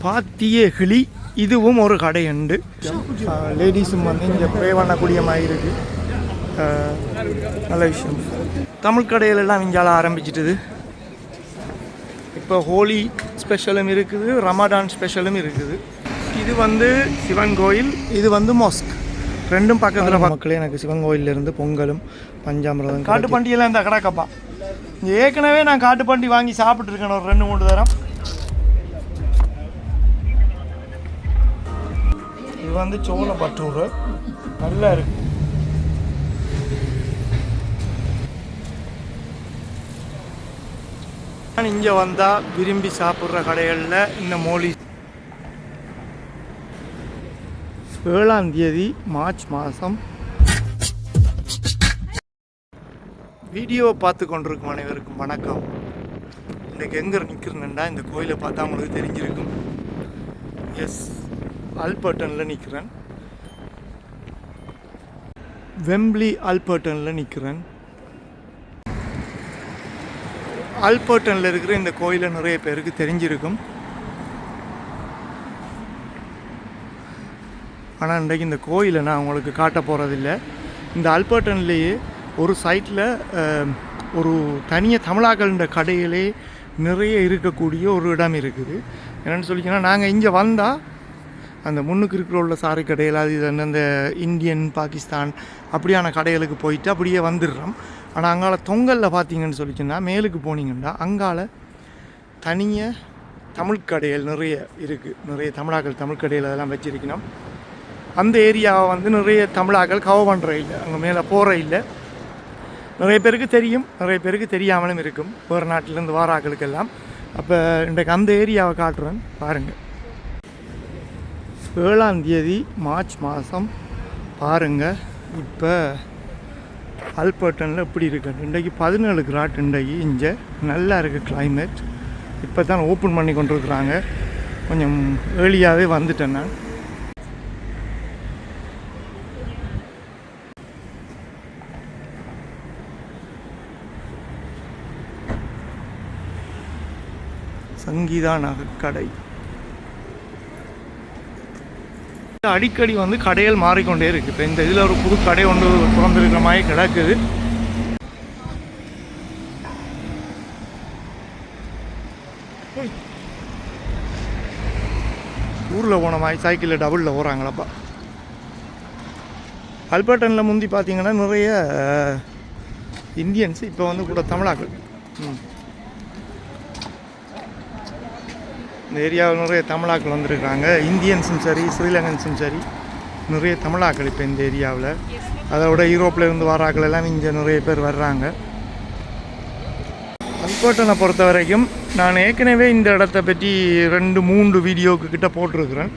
பாத்தியே கிளி இதுவும் ஒரு கடை உண்டு. லேடிஸும் வந்து இங்கே ப்ரே பண்ணக்கூடிய மாதிரி இருக்குது. நல்ல விஷயம். தமிழ் கடையிலெல்லாம் இங்கால ஆரம்பிச்சிட்டுது. இப்போ ஹோலி ஸ்பெஷலும் இருக்குது, ரமடான் ஸ்பெஷலும் இருக்குது. இது வந்து சிவன் கோயில், இது வந்து மாஸ்க், ரெண்டும் பக்கத்தில். மக்களே எனக்கு சிவன் கோயிலிருந்து பொங்கலும் பஞ்சாமிரதம் காட்டு பண்டிகைலாம் இந்த கடாக்கப்பா. இங்கே ஏற்கனவே நான் காட்டு பண்டி வாங்கி சாப்பிட்ருக்கேன் ஒரு 2-3 தரம். இது வந்து சோள பட்டூர் நல்லா இருக்கு. நான் இங்கே வந்தால் விரும்பி சாப்பிட்ற கடைகளில் இந்த மோலி 7ஆம் தேதி மார்ச் மாதம். வீடியோவை பார்த்து கொண்டிருக்கும் அனைவருக்கும் வணக்கம். இன்றைக்கு எங்கே நிற்கிறேன்னா இந்த கோயிலை பார்த்தா உங்களுக்கு தெரிஞ்சிருக்கும். எஸ், ஆல்பர்ட்டனில் நிற்கிறேன். வெம்ப்லி ஆல்பர்ட்டனில் நிற்கிறேன். ஆல்பர்ட்டனில் இருக்கிற இந்த கோயிலை நிறைய பேருக்கு தெரிஞ்சிருக்கும். ஆனால் இன்றைக்கு இந்த கோயிலை நான் உங்களுக்கு காட்ட போகிறதில்ல. இந்த ஆல்பர்ட்டன்லேயே ஒரு சைட்டில் ஒரு தனியாக தமிழாக்கள கடையிலே நிறைய இருக்கக்கூடிய ஒரு இடம் இருக்குது. என்னென்னு சொல்லிங்கன்னா, நாங்கள் இங்கே வந்தால் அந்த முன்னுக்கு இருக்கிற உள்ள சாரி கடையில் அது அந்த இந்தியன் பாகிஸ்தான் அப்படியான கடைகளுக்கு போயிட்டு அப்படியே வந்துடுறோம். ஆனால் அங்கால தொங்கலில் பார்த்தீங்கன்னு சொல்லிச்சுன்னா மேலுக்கு போனீங்கன்னா அங்கால தனியாக தமிழ் கடைகள் நிறைய இருக்குது. நிறைய தமிழாக்கள் தமிழ் கடையில் அதெல்லாம் வச்சுருக்கணும். அந்த ஏரியாவை வந்து நிறைய தமிழாக்கள் கவர் பண்ணுற இல்லை, அங்கே மேலே போகிற இல்லை. நிறைய பேருக்கு தெரியும், நிறைய பேருக்கு தெரியாமலும் இருக்கும், வேறு நாட்டிலேருந்து வார ஆக்களுக்கெல்லாம். அப்போ இன்றைக்கு அந்த ஏரியாவை காட்டுறேன் பாருங்கள். 7ஆம் தேதி மார்ச் மாதம் பாருங்கள். இப்போ ஆல்பர்ட்டனில் எப்படி இருக்குது இன்றைக்கு 17 கிராட். இன்றைக்கு இங்கே நல்லா இருக்குது கிளைமேட். இப்போ தான் ஓப்பன் பண்ணி கொண்டு இருக்கிறாங்க. கொஞ்சம் ஏர்லியாகவே வந்துட்டேன் நான். சங்கீதா நகைக்கடை. அடிக்கடி வந்து கடைகள் மாறிக்கொண்டே இருக்குது. இப்போ இந்த இதில் ஒரு புது கடை ஒன்று திறந்துருக்கிற மாதிரி கிடக்குது. ஊரில் போன மாதிரி சைக்கிளில் டபுளில் போகிறாங்களப்பா. ஆல்பர்ட்டனில் முந்தி பார்த்தீங்கன்னா நிறைய இந்தியன்ஸ், இப்போ வந்து கூட தமிழாக்கள். இந்த ஏரியாவில் நிறைய தமிழாக்கள் வந்திருக்காங்க. இந்தியன்ஸும் சரி, ஸ்ரீலங்கன்ஸும் சரி, நிறைய தமிழாக்கள் இப்போ இந்த ஏரியாவில். அதை விட யூரோப்பில் இருந்து வராக்கள் எல்லாம் இங்கே நிறைய பேர் வர்றாங்க. ஆல்பர்ட்டனை பொறுத்த வரைக்கும் நான் ஏற்கனவே இந்த இடத்த பற்றி 2-3 வீடியோக்கு கிட்ட போட்டிருக்கிறேன்.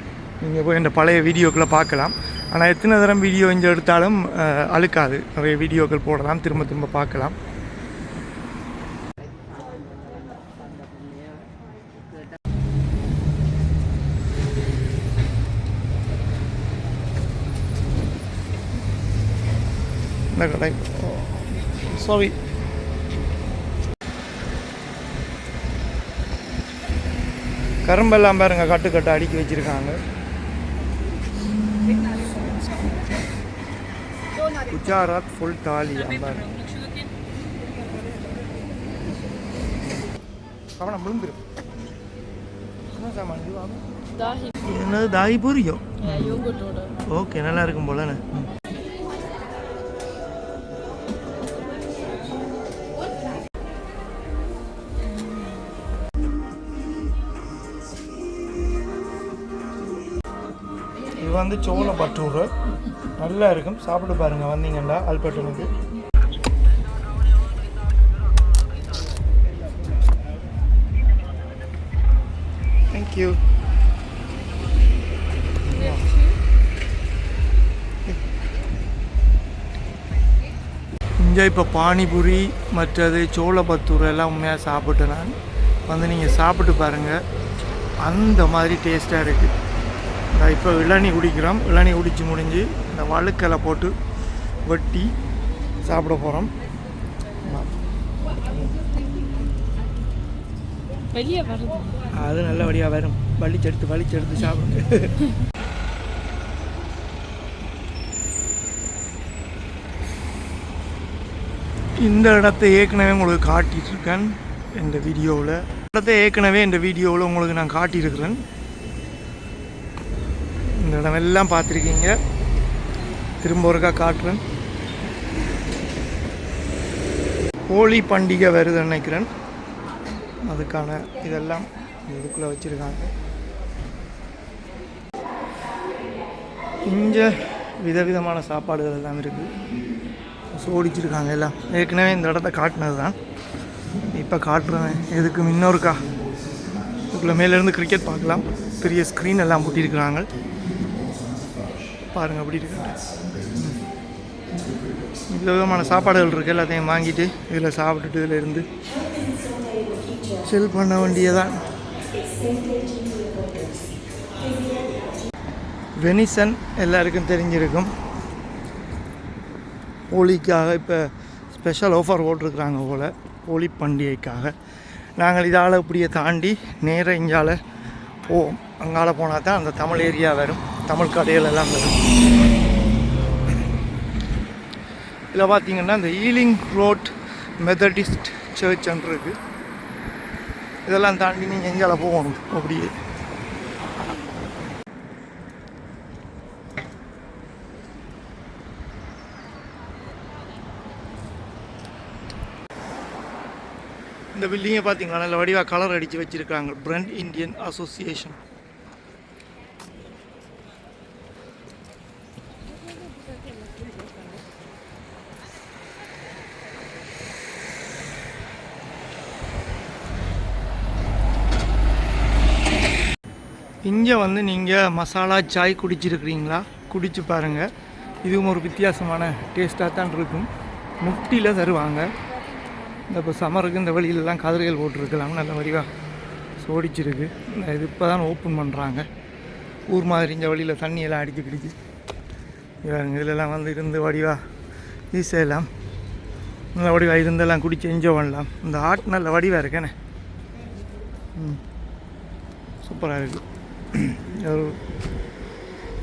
நீங்கள் போய் இந்த பழைய வீடியோக்களை பார்க்கலாம். ஆனால் எத்தனை தரம் வீடியோ இங்கே எடுத்தாலும் அழுக்காது. நிறைய வீடியோக்கள் போடலாம், திரும்ப திரும்ப பார்க்கலாம். இந்த கடை சாரி கரும்பெல்லாம் பாருங்க, கட்டு அடுக்கி வச்சிருக்காங்க. குஜராத் ஃபுல் தாலி பாருங்க. கவனம் விழுந்துரும். என்னது தாகி புரியும். ஓகே, நல்லா இருக்கும் போல. இது வந்து சோள பட்டூர் நல்லா இருக்கும், சாப்பிட்டு பாருங்கள் வந்தீங்கன்னா ஆல்பர்ட்டனுக்கு. தேங்க்யூ. இங்கே இப்போ பானிபூரி மற்றது சோள பத்தூர் எல்லாம் உண்மையாக சாப்பிட்டு நான் வந்து நீங்கள் சாப்பிட்டு பாருங்கள், அந்த மாதிரி டேஸ்ட்டாக இருக்குது. இப்போ இளநீ குடிக்கிறோம். இளநீ குடித்து முடிஞ்சு இந்த வழுக்கலை போட்டு வெட்டி சாப்பிட போகிறோம். அது நல்லபடியாக வரும். வலிச்செடுத்து சாப்பிடுங்க. இந்த இடத்தை ஏற்கனவே உங்களுக்கு காட்டிகிட்ருக்கேன் இந்த வீடியோவில். இந்த வீடியோவில் உங்களுக்கு நான் காட்டியிருக்கிறேன். இந்த இடமெல்லாம் பார்த்துருக்கீங்க. திரும்ப ஒருக்கா காட்டுறேன். ஹோலி பண்டிகை வருது நினைக்கிறேன். அதுக்கான இதெல்லாம் இதுக்குள்ளே வச்சுருக்காங்க. இங்கே விதவிதமான சாப்பாடுகள் எல்லாம் இருக்குது. சோடிச்சிருக்காங்க எல்லாம். ஏற்கனவே இந்த இடத்த காட்டினது தான், இப்போ காட்டுறேன். எதுக்கு இன்னொருக்கா இதுக்குள்ளே மேலேருந்து கிரிக்கெட் பார்க்கலாம். பெரிய ஸ்க்ரீன் எல்லாம் போட்டிருக்கிறாங்க பாருங்கள். அப்படி இருக்கு. விதவிதமான சாப்பாடுகள் இருக்குது. எல்லாத்தையும் வாங்கிட்டு இதில் சாப்பிட்டுட்டு இதில் இருந்து செல் பண்ண வேண்டியதான். வெனிசன் எல்லாருக்கும் தெரிஞ்சிருக்கும். ஹோலிக்காக இப்போ ஸ்பெஷல் ஆஃபர் போட்டிருக்கிறாங்க போல், ஹோலி பண்டிகைக்காக. நாங்கள் இதால் இப்படியே தாண்டி நேராக இங்கால போவோம். அங்கால போனால் தான் அந்த தமிழ் ஏரியா வரும், தமிழ் கடைகள் எல்லாம் வரும். இதில் பார்த்திங்கன்னா இந்த ஈலிங் ரோட் மெத்தடிஸ்ட் சர்ச் இருக்குது. இதெல்லாம் தாண்டி நீங்கள் எங்கால போகணும். அப்படியே இந்த பில்டிங்கை பார்த்தீங்களா, நல்ல வடிவாக கலர் அடித்து வச்சுருக்காங்க. Friend Indian association. இங்கே வந்து நீங்கள் மசாலா சாய் குடிச்சிருக்கிறீங்களா? குடிச்சு பாருங்கள். இதுவும் ஒரு வித்தியாசமான டேஸ்ட்டாக தான் இருக்கும். முட்டியில் தருவாங்க. இந்த இப்போ சம்மருக்கு இந்த வழியிலலாம் கதிரைகள் போட்டிருக்கலாம். நல்ல வடிவாக சோடிச்சிருக்கு. இது இப்போ தான் ஓப்பன் பண்ணுறாங்க. ஊர் மாதிரி இந்த வழியில் தண்ணியெல்லாம் அடித்து கிடிச்சு இதிலெல்லாம் வந்து இருந்து வடிவாக ஈஸியெல்லாம் நல்ல வடிவாக இருந்தெல்லாம் குடிச்சு என்ஜாய் பண்ணலாம். இந்த ஆர்ட் நல்ல வடிவாக இருக்கேனே. சூப்பராக இருக்குது. ஒரு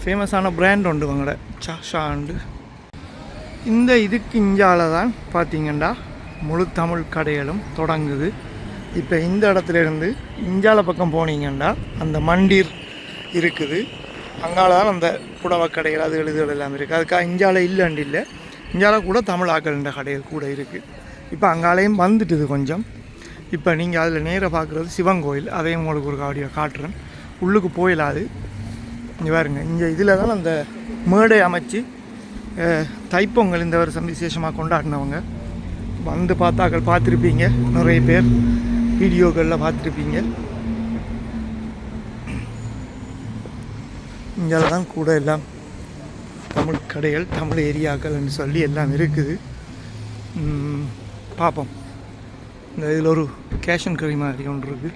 ஃபேமஸான பிராண்ட் உண்டு உங்களோட சாஷாண்டு. இந்த இதுக்கு இஞ்சால தான் பார்த்தீங்கன்னா முழு தமிழ் கடைகளும் தொடங்குது. இப்போ இந்த இடத்துலேருந்து இஞ்சால பக்கம் போனீங்கன்னா அந்த மண்டீர் இருக்குது. அங்கால தான் அந்த புடவை கடைகள் அதுகள் இதுகள் எல்லாம் இருக்குது. அதுக்காக இஞ்சால இல்லைன்னு இல்லை, இஞ்சால கூட தமிழ் ஆக்கள்ன்ற கடைகள் கூட இருக்குது. இப்போ அங்காலையும் வந்துட்டுது கொஞ்சம். இப்போ நீங்கள் அதில் நேராக பார்க்குறது சிவன் கோயில். அதையும் உங்களுக்கு ஒரு காடியாக காட்டுறேன். உள்ளுக்கு போயிடாது. இங்கே பாருங்க, இங்கே இதில் தான் அந்த மேடை அமைச்சு தைப்பொங்கல் இந்த வருஷம் விசேஷமாக கொண்டாடினவங்க. வந்து பார்த்துருப்பீங்க, நிறைய பேர் வீடியோக்களில் பார்த்துருப்பீங்க. இங்கே தான் கூட எல்லாம் தமிழ் கடைகள், தமிழ் ஏரியாக்கள்னு சொல்லி எல்லாம் இருக்குது. பார்ப்போம். இந்த இதில் ஒரு கேஷ் அண்ட் கரி மாதிரி ஒன்று இருக்குது.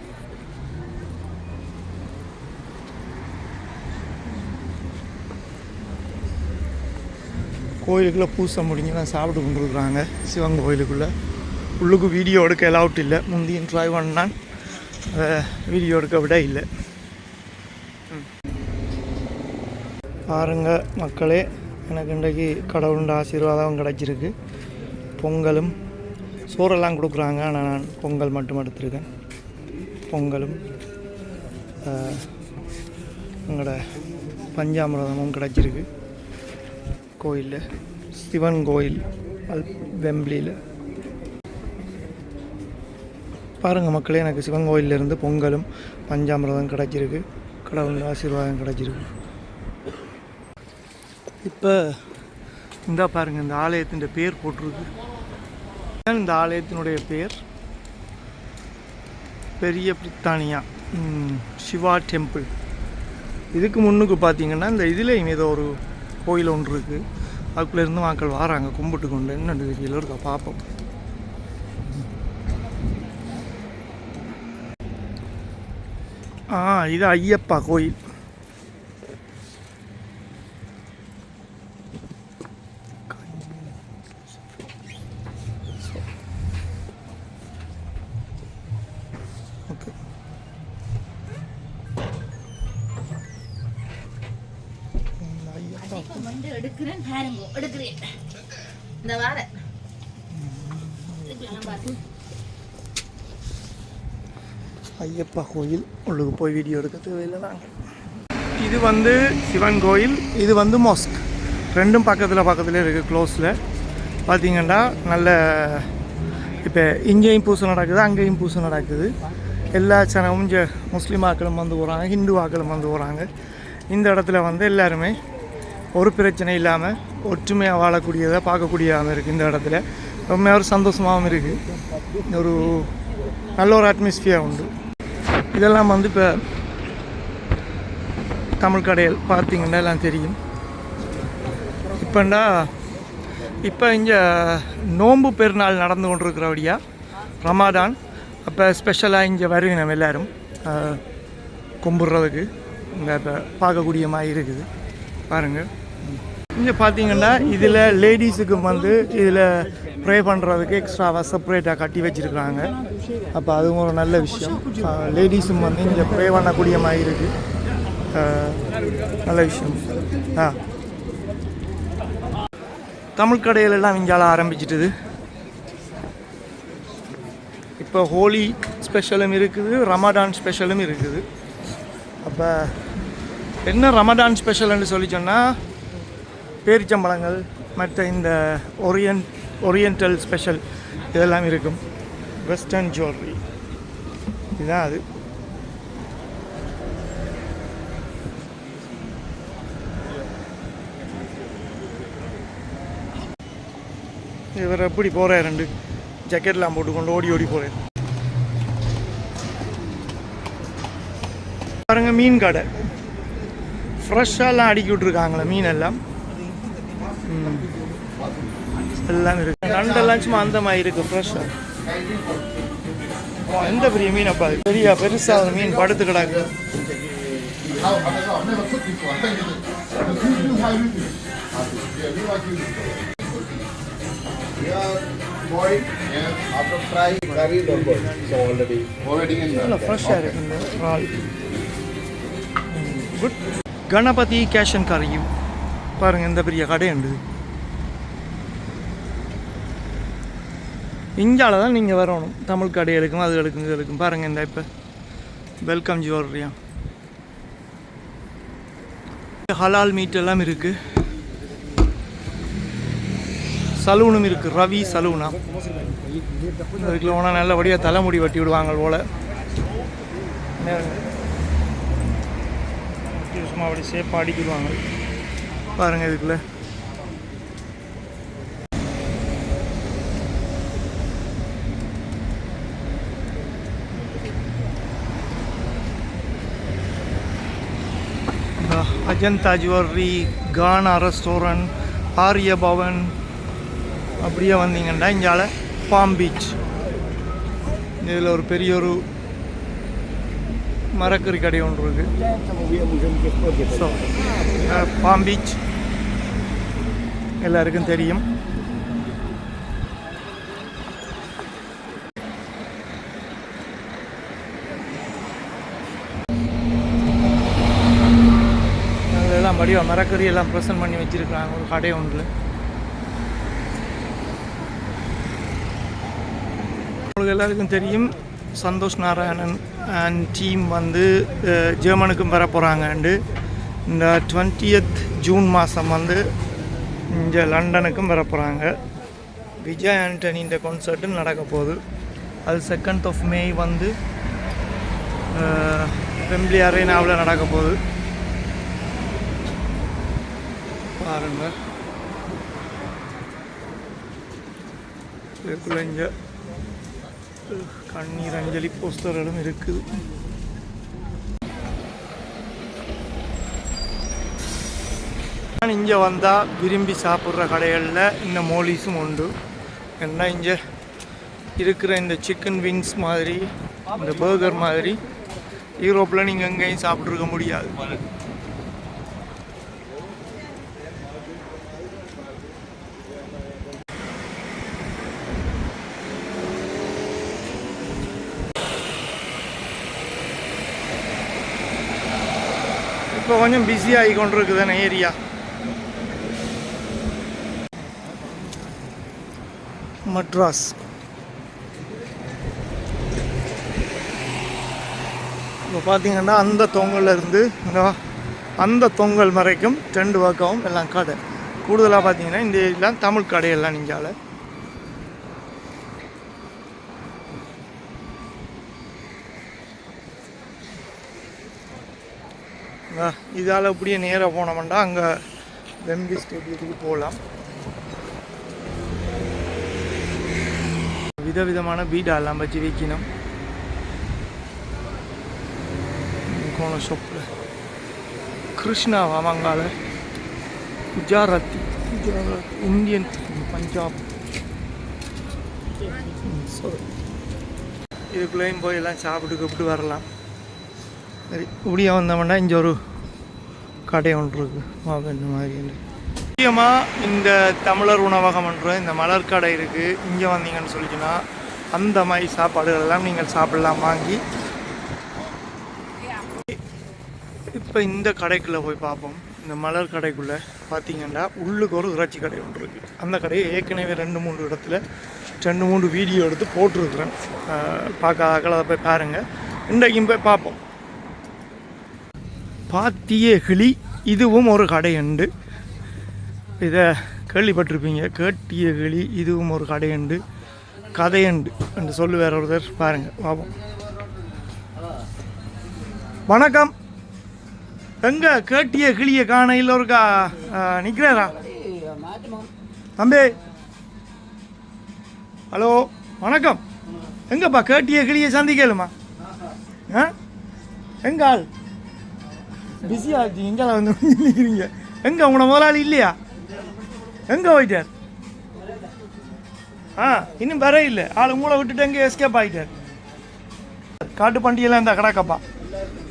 கோயிலுக்குள்ளே பூசை முடிஞ்சு தான் சாப்பிட்டு கொண்டுருக்குறாங்க சிவன் கோயிலுக்குள்ளே. உள்ளுக்கு வீடியோ எடுக்க அலவுட் இல்லை. முந்தையும் ட்ரை பண்ணான், வீடியோ எடுக்க விட இல்லை. பாருங்க மக்களே, எனக்கு இன்றைக்கு கடவுளுண்ட ஆசீர்வாதம் கிடச்சிருக்கு. பொங்கலும் சோறெல்லாம் கொடுக்குறாங்க. ஆனால் நான் பொங்கல் மட்டும் எடுத்துருக்கேன். பொங்கலும் எங்களோட பஞ்சாமிரதமும் கிடச்சிருக்கு கோயிலில், சிவன் கோயில் வெம்பிலியில். பாருங்கள் மக்களே, எனக்கு சிவன் கோயிலிருந்து பொங்கலும் பஞ்சாமிரதம் கிடச்சிருக்கு. கடவுள் ஆசீர்வாதம் கிடச்சிருக்கு. இப்போ இந்த பாருங்கள், இந்த ஆலயத்தின் பேர் போட்டிருக்கு. இந்த ஆலயத்தினுடைய பேர் பெரிய பிரித்தானியா சிவா டெம்பிள். இதுக்கு முன்னுக்கு பார்த்தீங்கன்னா இந்த இதுலேயும் ஏதோ ஒரு கோயில் ஒன்று இருக்குது. அதுக்குள்ளேருந்து மக்கள் வராங்க கும்பிட்டு கொண்டு. என்னென்னு தெரியல, இருக்கா பார்ப்போம். இது ஐயப்பா கோயில். ஓகே, எடுக்கிறேன் பாருங்க எடுக்கிறேன் இந்த வார ஐயப்பா கோயில் உள்ளுக்கு போய் வீடியோ எடுக்க தேவையில்லை நாங்கள். இது வந்து சிவன் கோயில், இது வந்து மொஸ்க். ரெண்டும் பக்கத்தில் இருக்குது க்ளோஸில். பார்த்திங்கன்னா நல்ல இப்போ இங்கேயும் பூசை நடக்குது, அங்கேயும் பூசை நடக்குது. எல்லா சனமும் இங்கே முஸ்லீம் ஆக்களும் வந்து போகிறாங்க, ஹிந்து ஆக்களும் வந்து போகிறாங்க. இந்த இடத்துல வந்து எல்லாருமே ஒரு பிரச்சனை இல்லாமல் ஒற்றுமையாக வாழக்கூடியதாக பார்க்கக்கூடியதாக இருக்குது. இந்த இடத்துல ரொம்ப ஒரு சந்தோஷமாகவும் இருக்குது. ஒரு நல்ல ஒரு அட்மாஸ்பியர் உண்டு. இதெல்லாம் வந்து இப்போ தமிழ் கடையில் பார்த்திங்கன்னா எல்லாம் தெரியும். இப்போ இங்கே நோன்பு பெருநாள் நடந்து கொண்டிருக்கிறபடியா ரமாதான். அப்போ ஸ்பெஷலாக இங்கே வருவீங்க நம்ம எல்லோரும் கும்பிட்றதுக்கு. இங்கே இப்போ பார்க்கக்கூடிய மாதிரி இருக்குது பாருங்கள். இங்கே பார்த்தீங்கன்னா இதில் லேடிஸுக்கு வந்து இதில் ப்ரே பண்ணுறதுக்கு எக்ஸ்ட்ராவாக செப்பரேட்டாக கட்டி வச்சுருக்குறாங்க. அப்போ அதுவும் ஒரு நல்ல விஷயம். லேடிஸும் வந்து இங்கே ப்ரே பண்ணக்கூடிய மாதிரி இருக்குது. நல்ல விஷயம். தமிழ் கடையிலெல்லாம் இங்கால ஆரம்பிச்சிட்டுது. இப்போ ஹோலி ஸ்பெஷலும் இருக்குது, ரமடான் ஸ்பெஷலும் இருக்குது. அப்போ என்ன ரமடான் ஸ்பெஷல்னு சொல்லி சொன்னால் பேரிச்சம்பழங்கள், மற்ற இந்த ஓரியன்டல் ஸ்பெஷல் இதெல்லாம் இருக்கும். வெஸ்டர்ன் ஜுவல்லரி இதுதான் அது. இவர் எப்படி போகிறார், 2 ஜக்கெட்லாம் போட்டுக்கொண்டு ஓடி போகிறார். பாருங்க மீன் கடை ஃப்ரெஷ்ஷாலாம் அடுக்கி விட்ருக்காங்களே மீன் எல்லாம். எல்லாம் இருக்குது. நண்டெல்லாம் சும்மா அந்த மாதிரி இருக்குது ஃப்ரெஷ்ஷாக. எந்த பெரிய மீன் அப்பா அது பெருசாக மீன் படுத்து கிடாக்கு. ஃப்ரெஷ்ஷாக இருக்குது இறால். குட். கணபதி கேஷ் அண்ட் கரியும் பாருங்கள், இந்த பெரிய கடை உண்டு. இங்கால தான் நீங்கள் வரணும். தமிழ் கடைகளுக்கும் அதுகளுக்கும் இதுகளுக்கும் பாருங்கள். இந்த இப்போ வெல்கம் ஜுவல்லரியா, ஹலால் மீட் எல்லாம் இருக்குது. சலூனும் இருக்குது, ரவி சலூனா. அதுக்குள்ள போனால் நல்லபடியாக தலைமுடி வெட்டி விடுவாங்க போல். சும்மா அப்படி சேப்பாக அடிக்கிடுவாங்க பாருங்கள். இதுக்குள்ள அஜந்தா ஜுவல்லரி, கானா ரெஸ்டாரண்ட், ஆரிய பவன். அப்படியே வந்தீங்கன்னா இங்கால பாம் பீச். இதில் ஒரு பெரிய ஒரு மரக்கறி கடை ஒன்று இருக்குது. ஸோ பாம் பீச் எல்லாருக்கும் தெரியும். அதெல்லாம் படிவா மரக்கறி எல்லாம் ப்ரெசன்ட் பண்ணி வச்சுருக்காங்க ஒரு கடை ஒன்று. உங்களுக்கு எல்லாருக்கும் தெரியும், சந்தோஷ் நாராயணன் அண்ட் டீம் வந்து ஜெர்மனுக்கும் வர போகிறாங்கண்டு. இந்த 20th ஜூன் மாதம் வந்து இங்கே லண்டனுக்கும் வர போகிறாங்க. விஜய் ஆண்டனின்ற கான்சர்ட்டும் நடக்க போகுது. அது 2nd of May வந்து வெம்பிளி அரேனாவில் நடக்க போகுது. பாருங்கள், இதுக்குள்ள இங்கே கண்ணீர் அஞ்சலி போஸ்டர்களும் இருக்குது. நான் இங்கே வந்தால் விரும்பி சாப்பிட்ற கடைகளில் இந்த மோலிஸும் உண்டு. ஏன்னா இங்கே இருக்கிற இந்த சிக்கன் விங்ஸ் மாதிரி, இந்த பர்கர் மாதிரி யூரோப்பில் நீங்கள் எங்கேயும் சாப்பிட்ருக்க முடியாது. இப்போ கொஞ்சம் பிஸியாகி கொண்டிருக்குதானே ஏரியா. மட்ராஸ். இப்போ பார்த்தீங்கன்னா அந்த தொங்கல்ல இருந்து அந்த தொங்கல் வரைக்கும் டெண்டு வர்க்கவும் எல்லாம் கடை. கூடுதலாக பார்த்தீங்கன்னா இந்த ஏரியாலாம் தமிழ் கடையெல்லாம் நீங்கால. இதால் இப்படியே நேராக போனோம்னா அங்கே வெம்பி ஸ்டேடியத்துக்கு போகலாம். விதவிதமான பீடாலாம் வச்சு விற்கணும். கோண ஷாப்பில் கிருஷ்ணாவா மங்கால குஜராத்தி இந்தியன் பஞ்சாப். இதுக்குள்ளேயும் போய் எல்லாம் சாப்பிட்டு வரலாம். சரி, இப்படியே வந்தோம்னா இங்கே ஒரு கடை ஒன்று இருக்குது இந்த மாதிரி. முக்கியமாக இந்த தமிழர் உணவகம்ன்ற இந்த மலர் கடை இருக்குது. இங்கே வந்தீங்கன்னு சொல்லிச்சுன்னா அந்த மாதிரி சாப்பாடுகள் எல்லாம் நீங்கள் சாப்பிடலாம் வாங்கி. இப்போ இந்த கடைக்குள்ளே போய் பார்ப்போம். இந்த மலர் கடைக்குள்ளே பார்த்தீங்கன்னா உள்ளுக்கு ஒரு இறைச்சி கடை ஒன்று இருக்குது. அந்த கடையை ஏற்கனவே 2-3 இடத்துல 2-3 வீடியோ எடுத்து போட்டிருக்கிறேன். பார்க்காத அதை போய் பாருங்கள். இன்றைக்கும் போய் பார்ப்போம். பாத்திய கிளி இதுவும் ஒரு கடை உண்டு. இதை கேள்விப்பட்டிருப்பீங்க. கேட்டிய கிளி இதுவும் ஒரு கடை உண்டு, கதையுண்டு என்று சொல்லு வேற ஒருத்தர். பாருங்கள் பார்ப்போம். வணக்கம். எங்க கேட்டிய கிளியை காண இல்லை ஒருக்கா நிற்கிறாரா தம்பி? ஹலோ வணக்கம். எங்கப்பா கேட்டிய கிளியை சந்திக்கலுமா? எங்க ஆள் பிஸியாக ஆச்சு. எங்கெல்லாம் வந்து நிற்கிறீங்க? எங்கே உங்களோட முதலாளி இல்லையா? எங்கே போயிட்டார்? இன்னும் வர இல்லை. ஆள் உங்களை விட்டுட்டு எங்கே எஸ்கேப் ஆகிட்டார். காட்டு பண்டிகைலாம் இந்த கடாக்கப்பா.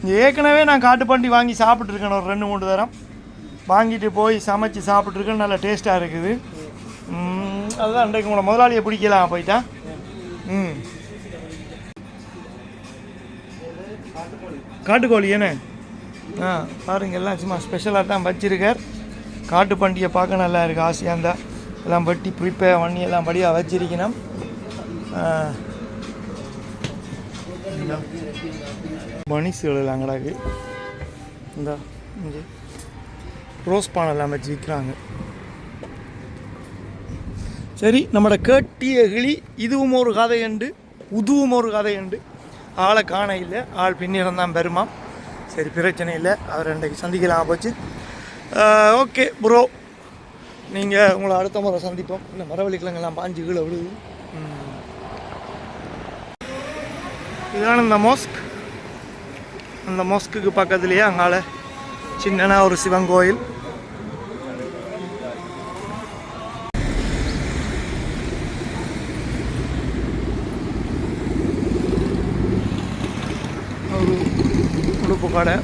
இங்கே ஏற்கனவே நான் காட்டு பண்டி வாங்கி சாப்பிட்ருக்கேன். ஒரு 2-3 தரம் வாங்கிட்டு போய் சமைச்சு சாப்பிட்ருக்கேன். நல்லா டேஸ்ட்டாக இருக்குது. அதுதான் இன்றைக்கு உங்களை முதலாளியை பிடிக்கலாம் போயிட்டா. காட்டுக்கோழி என்ன பாருங்க, எல்லாம் சும்மா ஸ்பெஷலாக தான் வச்சுருக்கார். காட்டு பண்டிகை பார்க்க நல்லா இருக்குது. ஆசையாக இருந்தால் எல்லாம் வெட்டி ப்ரிப்பேர் பண்ணி எல்லாம் படியாக வச்சிருக்கணும். மணிசுகள் எல்லாம் கிடாக்கு. இந்த இங்கே ரோஸ் பானை எல்லாம் வச்சு விற்கிறாங்க. சரி, நம்மளோட கேட்டிய கிளி இதுவும் ஒரு கதை உண்டு, உதுவும் ஒரு கதை உண்டு. ஆளை காண இல்லை, ஆள் பின்னிடம் தான் பெருமா. சரி, பிரச்சனை இல்லை. அவர் இன்றைக்கு சந்திக்கலாம் போச்சு. ஓகே ப்ரோ, நீங்கள் உங்களை அடுத்த முறை சந்திப்போம். இல்லை மரவள்ளிக்கிழங்கெல்லாம் பாஞ்சு கீழே விடுது. இதுதான் இந்த மோஸ்க். அந்த மோஸ்க்கு பக்கத்துலேயே அங்கால சின்னனா ஒரு சிவன் கோயில். ஒரு உடுப்பு கடை.